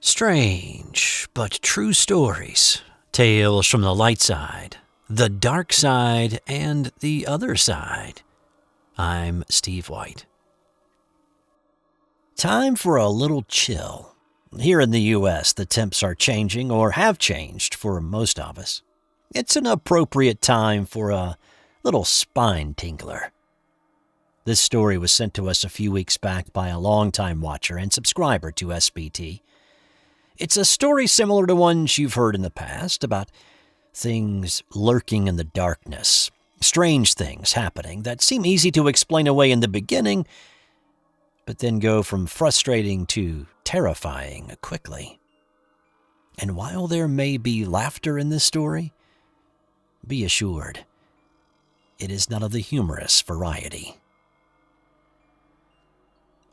Strange but true stories. Tales from the light side, the dark side, and the other side. I'm Steve White. Time for a little chill. Here in the U.S., the temps are changing or have changed for most of us. It's an appropriate time for a little spine tingler. This story was sent to us a few weeks back by a longtime watcher and subscriber to SBT. It's a story similar to ones you've heard in the past about things lurking in the darkness, strange things happening that seem easy to explain away in the beginning, but then go from frustrating to terrifying quickly. And while there may be laughter in this story, be assured, it is none of the humorous variety.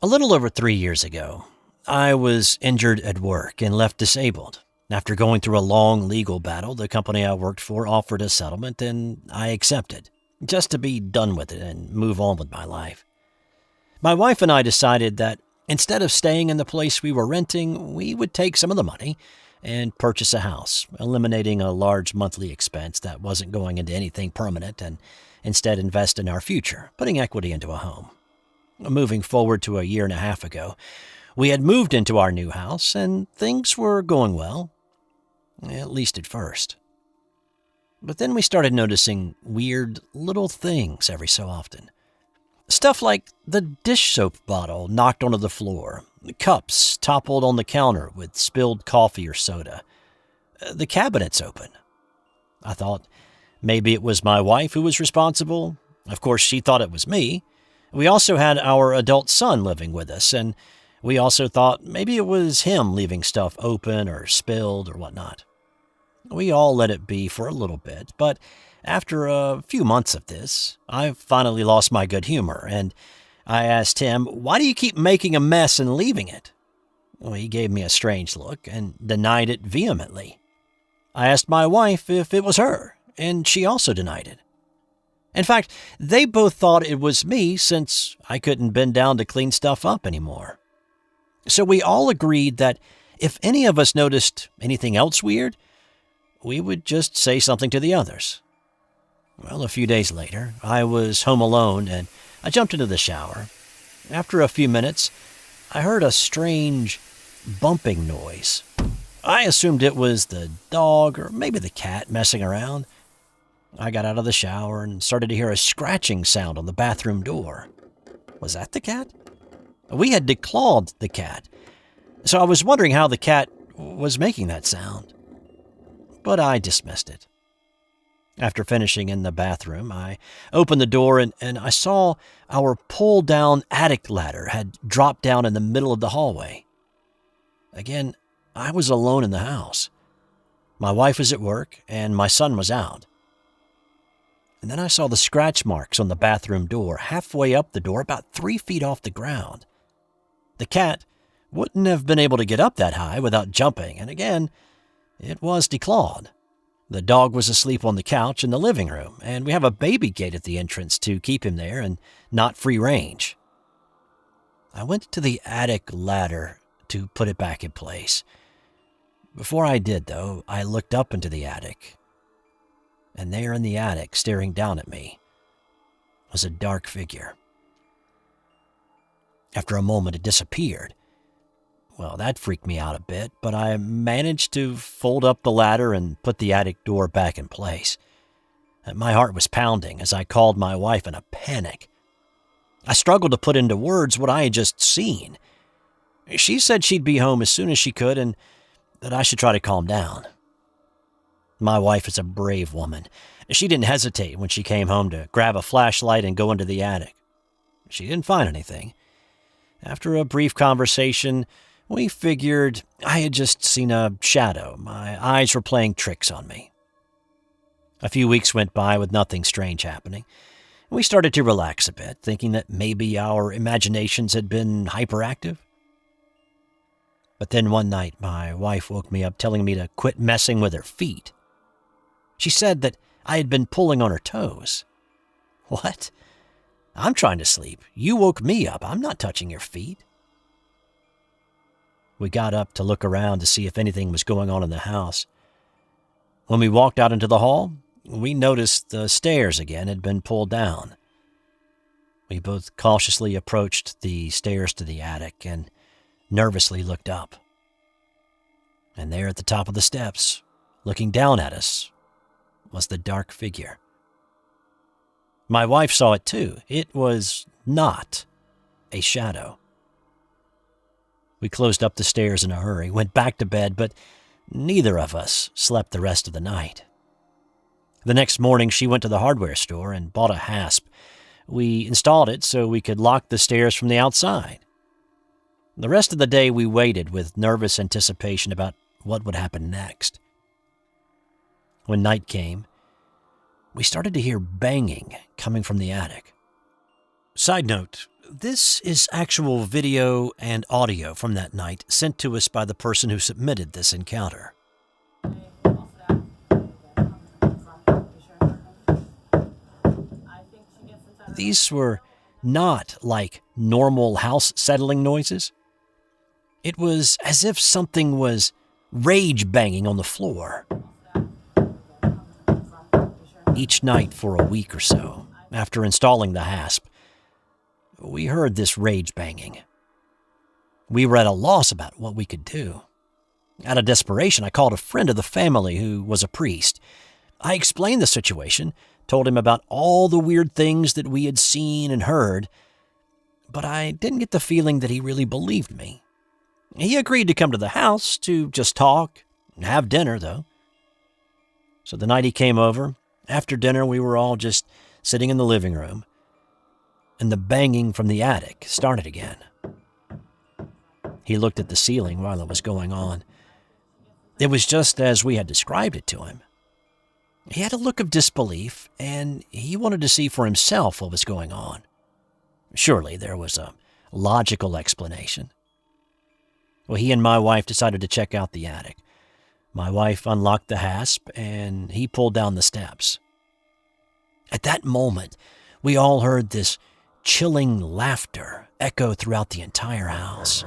A little over 3 years ago, I was injured at work and left disabled. After going through a long legal battle, the company I worked for offered a settlement, and I accepted, just to be done with it and move on with my life. My wife and I decided that instead of staying in the place we were renting, we would take some of the money and purchase a house, eliminating a large monthly expense that wasn't going into anything permanent, and instead invest in our future, putting equity into a home. Moving forward to a year and a half ago, we had moved into our new house, and things were going well, at least at first. But then we started noticing weird little things every so often. Stuff like the dish soap bottle knocked onto the floor, cups toppled on the counter with spilled coffee or soda, the cabinets open. I thought maybe it was my wife who was responsible. Of course, she thought it was me. We also had our adult son living with us, and we also thought maybe it was him leaving stuff open or spilled or whatnot. We all let it be for a little bit, but after a few months of this, I finally lost my good humor, and I asked him, "Why do you keep making a mess and leaving it?" Well, he gave me a strange look and denied it vehemently. I asked my wife if it was her, and she also denied it. In fact, they both thought it was me since I couldn't bend down to clean stuff up anymore. So we all agreed that if any of us noticed anything else weird, we would just say something to the others. Well, a few days later, I was home alone and I jumped into the shower. After a few minutes, I heard a strange bumping noise. I assumed it was the dog or maybe the cat messing around. I got out of the shower and started to hear a scratching sound on the bathroom door. Was that the cat? We had declawed the cat, so I was wondering how the cat was making that sound. But I dismissed it. After finishing in the bathroom, I opened the door and I saw our pull-down attic ladder had dropped down in the middle of the hallway. Again, I was alone in the house. My wife was at work and my son was out. And then I saw the scratch marks on the bathroom door halfway up the door, about 3 feet off the ground. The cat wouldn't have been able to get up that high without jumping, and again, it was declawed. The dog was asleep on the couch in the living room, and we have a baby gate at the entrance to keep him there and not free range. I went to the attic ladder to put it back in place. Before I did, though, I looked up into the attic. And there in the attic, staring down at me, was a dark figure. After a moment, it disappeared. Well, that freaked me out a bit, but I managed to fold up the ladder and put the attic door back in place. My heart was pounding as I called my wife in a panic. I struggled to put into words what I had just seen. She said she'd be home as soon as she could and that I should try to calm down. My wife is a brave woman. She didn't hesitate when she came home to grab a flashlight and go into the attic. She didn't find anything. After a brief conversation, we figured I had just seen a shadow. My eyes were playing tricks on me. A few weeks went by with nothing strange happening. We started to relax a bit, thinking that maybe our imaginations had been hyperactive. But then one night, my wife woke me up telling me to quit messing with her feet. She said that I had been pulling on her toes. What? I'm trying to sleep. You woke me up. I'm not touching your feet. We got up to look around to see if anything was going on in the house. When we walked out into the hall, we noticed the stairs again had been pulled down. We both cautiously approached the stairs to the attic and nervously looked up. And there at the top of the steps, looking down at us, was the dark figure. My wife saw it too. It was not a shadow. We closed up the stairs in a hurry, went back to bed, but neither of us slept the rest of the night. The next morning, she went to the hardware store and bought a hasp. We installed it so we could lock the stairs from the outside. The rest of the day, we waited with nervous anticipation about what would happen next. When night came, we started to hear banging coming from the attic. Side note, this is actual video and audio from that night sent to us by the person who submitted this encounter. These were not like normal house settling noises. It was as if something was rage banging on the floor. Each night for a week or so, after installing the hasp, we heard this rage banging. We were at a loss about what we could do. Out of desperation, I called a friend of the family who was a priest. I explained the situation, told him about all the weird things that we had seen and heard, but I didn't get the feeling that he really believed me. He agreed to come to the house to just talk and have dinner, though. So the night he came over, after dinner we were all just sitting in the living room, and the banging from the attic started again. He looked at the ceiling while it was going on. It was just as we had described it to him. He had a look of disbelief, and he wanted to see for himself what was going on. Surely there was a logical explanation. Well, he and my wife decided to check out the attic. My wife unlocked the hasp, and he pulled down the steps. At that moment, we all heard this chilling laughter echo throughout the entire house.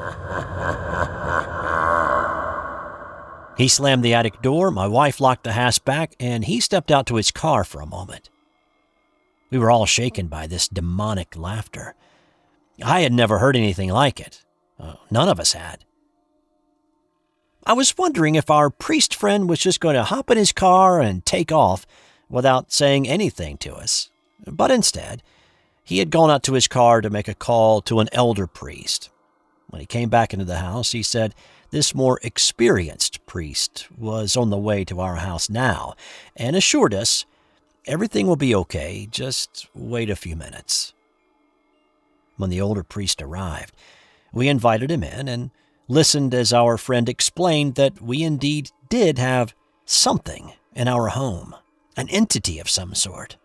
He slammed the attic door, my wife locked the hasp back, and he stepped out to his car for a moment. We were all shaken by this demonic laughter. I had never heard anything like it. None of us had. I was wondering if our priest friend was just going to hop in his car and take off without saying anything to us. But instead, he had gone out to his car to make a call to an elder priest. When he came back into the house, he said this more experienced priest was on the way to our house now and assured us everything will be okay, just wait a few minutes. When the older priest arrived, we invited him in and listened as our friend explained that we indeed did have something in our home, an entity of some sort.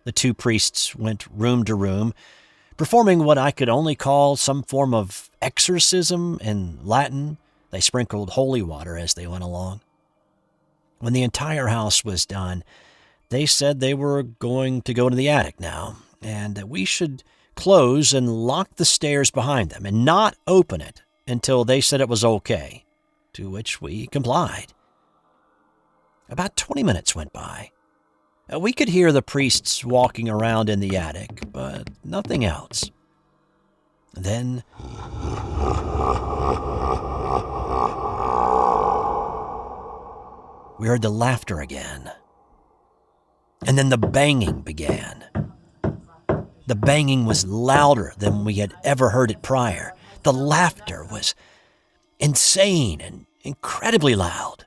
The two priests went room to room, performing what I could only call some form of exorcism in Latin. They sprinkled holy water as they went along. When the entire house was done, they said they were going to go to the attic now, and that we should close and lock the stairs behind them and not open it until they said it was okay, to which we complied. About 20 minutes went by. We could hear the priests walking around in the attic, but nothing else. Then we heard the laughter again. And then the banging began. The banging was louder than we had ever heard it prior. The laughter was insane and incredibly loud.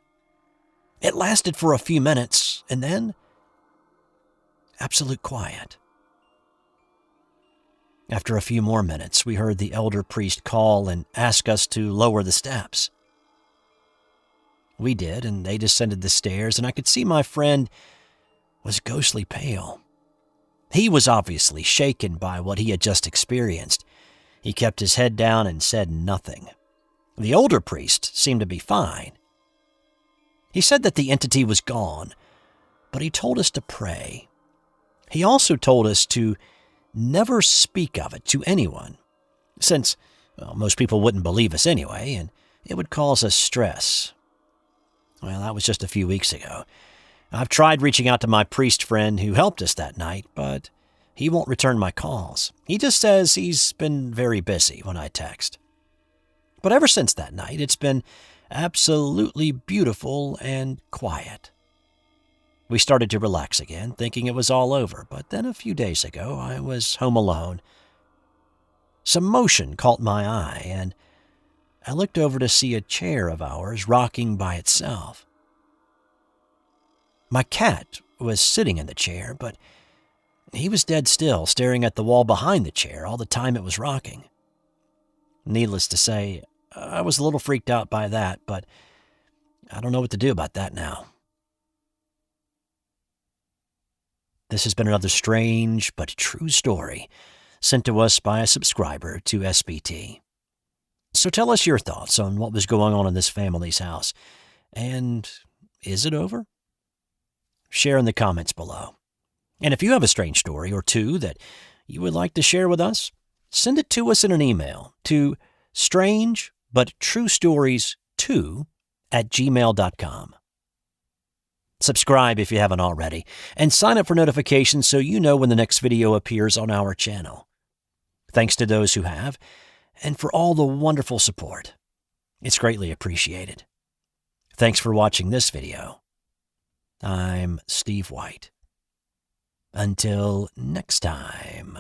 It lasted for a few minutes, and then absolute quiet. After a few more minutes, we heard the elder priest call and ask us to lower the steps. We did, and they descended the stairs, and I could see my friend was ghostly pale. He was obviously shaken by what he had just experienced. He kept his head down and said nothing. The older priest seemed to be fine. He said that the entity was gone, but he told us to pray. He also told us to never speak of it to anyone, since Well, most people wouldn't believe us anyway, and it would cause us stress. Well, that was just a few weeks ago. I've tried reaching out to my priest friend who helped us that night, but he won't return my calls. He just says he's been very busy when I text. But ever since that night, it's been absolutely beautiful and quiet. We started to relax again, thinking it was all over, but then a few days ago, I was home alone. Some motion caught my eye, and I looked over to see a chair of ours rocking by itself. My cat was sitting in the chair, but he was dead still, staring at the wall behind the chair all the time it was rocking. Needless to say, I was a little freaked out by that, but I don't know what to do about that now. This has been another strange but true story sent to us by a subscriber to SBT. So tell us your thoughts on what was going on in this family's house. And is it over? Share in the comments below. And if you have a strange story or two that you would like to share with us, send it to us in an email to strangebutTrueStories2@gmail.com. Subscribe if you haven't already, and sign up for notifications so you know when the next video appears on our channel. Thanks to those who have, and for all the wonderful support. It's greatly appreciated. Thanks for watching this video. I'm Steve White. Until next time.